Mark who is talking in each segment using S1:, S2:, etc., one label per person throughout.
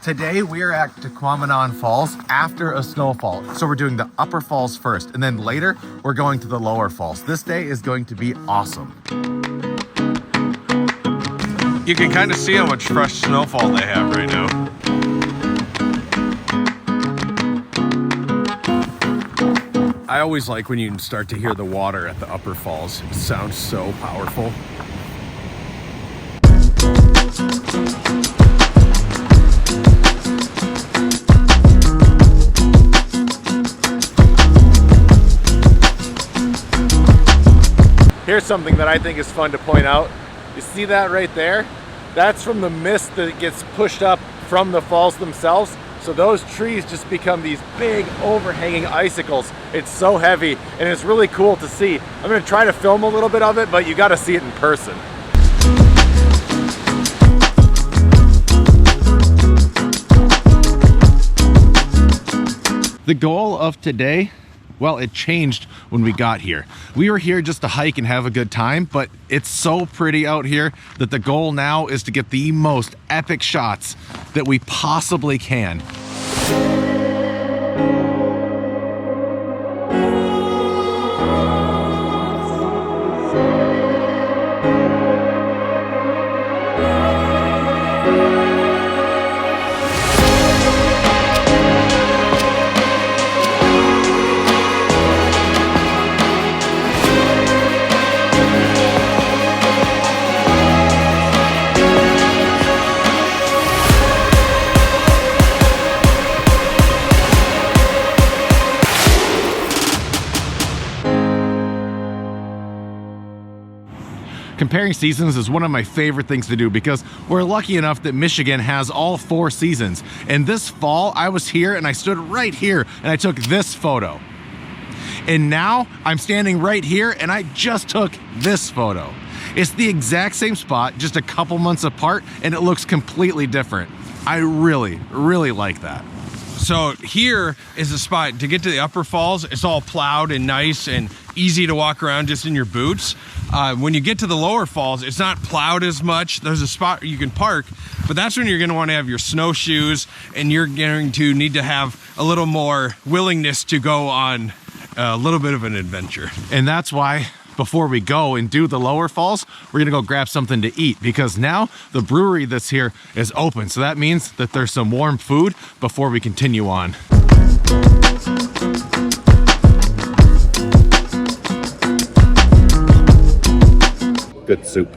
S1: Today we are at Tahquamenon Falls after a snowfall. So we're doing the upper falls first, and then later we're going to the lower falls. This day is going to be awesome.
S2: You can kind of see how much fresh snowfall they have right now. I always like when you can start to hear the water at the upper falls. It sounds so powerful. Here's something that I think is fun to point out. You see that right there? That's from the mist that gets pushed up from the falls themselves. So those trees just become these big overhanging icicles. It's so heavy and it's really cool to see. I'm gonna try to film a little bit of it, but you gotta see it in person. The goal of today, well, it changed when we got here. We were here just to hike and have a good time, but it's so pretty out here that the goal now is to get the most epic shots that we possibly can. Comparing seasons is one of my favorite things to do because we're lucky enough that Michigan has all 4 seasons. And this fall, I was here and I stood right here and I took this photo. And now I'm standing right here and I just took this photo. It's the exact same spot, just a couple months apart, and it looks completely different. I really, really like that. So here is the spot to get to the upper falls. It's all plowed and nice and easy to walk around just in your boots. When you get to the lower falls, it's not plowed as much. There's a spot you can park, but that's when you're going to want to have your snowshoes and you're going to need to have a little more willingness to go on a little bit of an adventure. And that's why before we go and do the lower falls, we're gonna go grab something to eat because now the brewery that's here is open. So that means that there's some warm food before we continue on. Good soup.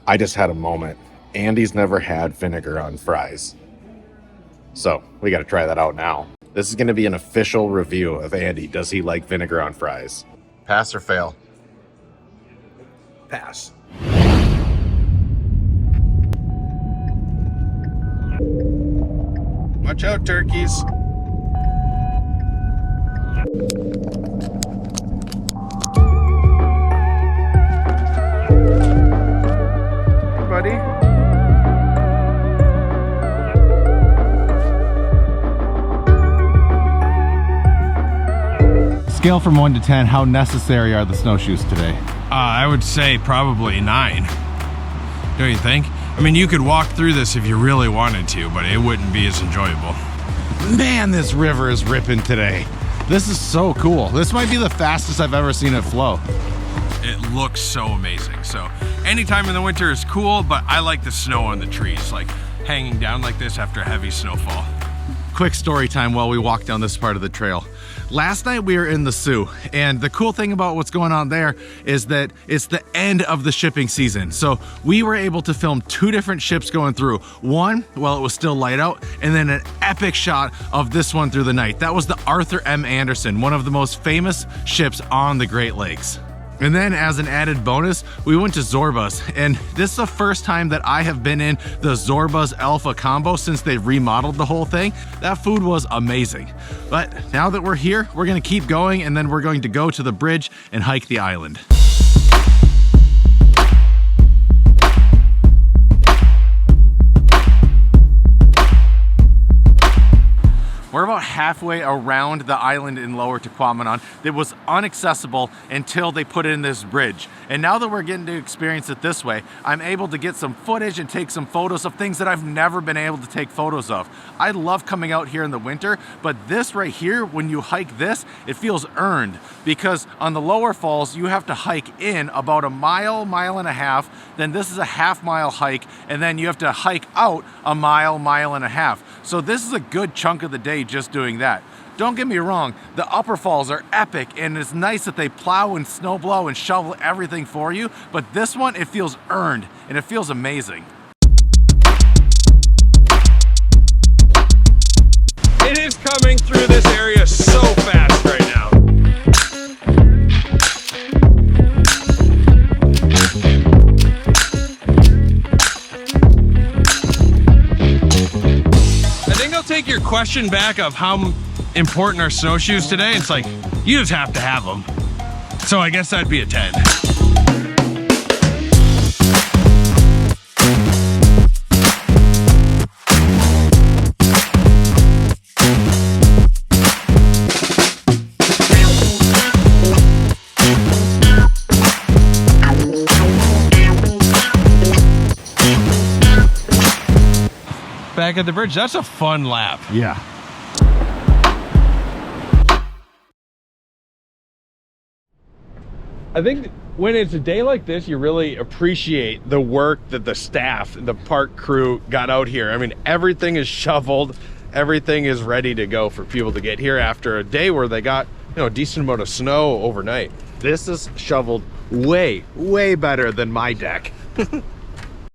S2: I just had a moment. Andy's never had vinegar on fries. So we gotta try that out now. This is going to be an official review of Andy. Does he like vinegar on fries? Pass or fail? Pass. Watch out, turkeys. Hey, buddy.
S1: Scale from 1 to 10, how necessary are the snowshoes today?
S2: I would say probably 9. Don't you think? I mean, you could walk through this if you really wanted to, but it wouldn't be as enjoyable.
S1: Man, this river is ripping today. This is so cool. This might be the fastest I've ever seen it flow.
S2: It looks so amazing. So anytime in the winter is cool, but I like the snow on the trees, like hanging down like this after a heavy snowfall.
S1: Quick story time while we walk down this part of the trail. Last night we were in the Sault, and the cool thing about what's going on there is that it's the end of the shipping season. So we were able to film 2 different ships going through. One while it was still light out, and then an epic shot of this one through the night. That was the Arthur M. Anderson, one of the most famous ships on the Great Lakes. And then as an added bonus, we went to Zorba's, and this is the first time that I have been in the Zorba's Alpha combo since they remodeled the whole thing. That food was amazing. But now that we're here, we're gonna keep going, and then we're going to go to the bridge and hike the island. We're about halfway around the island in Lower Tahquamenon that was inaccessible until they put in this bridge. And now that we're getting to experience it this way, I'm able to get some footage and take some photos of things that I've never been able to take photos of. I love coming out here in the winter, but this right here, when you hike this, it feels earned, because on the lower falls, you have to hike in about a mile, mile and a half, then this is a half-mile hike, and then you have to hike out a mile, mile and a half. So this is a good chunk of the day just doing that. Don't get me wrong, the upper falls are epic, and it's nice that they plow and snow blow and shovel everything for you, but this one, it feels earned, and it feels amazing.
S3: It is coming through this area so fast right now. I think I'll take your question back of how important are snowshoes today. It's like, you just have to have them. So I guess that'd be a 10. Back at the bridge, that's a fun lap.
S2: Yeah.
S3: I think when it's a day like this, you really appreciate the work that the staff, the park crew got out here. I mean, everything is shoveled, everything is ready to go for people to get here after a day where they got, you know, a decent amount of snow overnight.
S2: This is shoveled way, way better than my deck.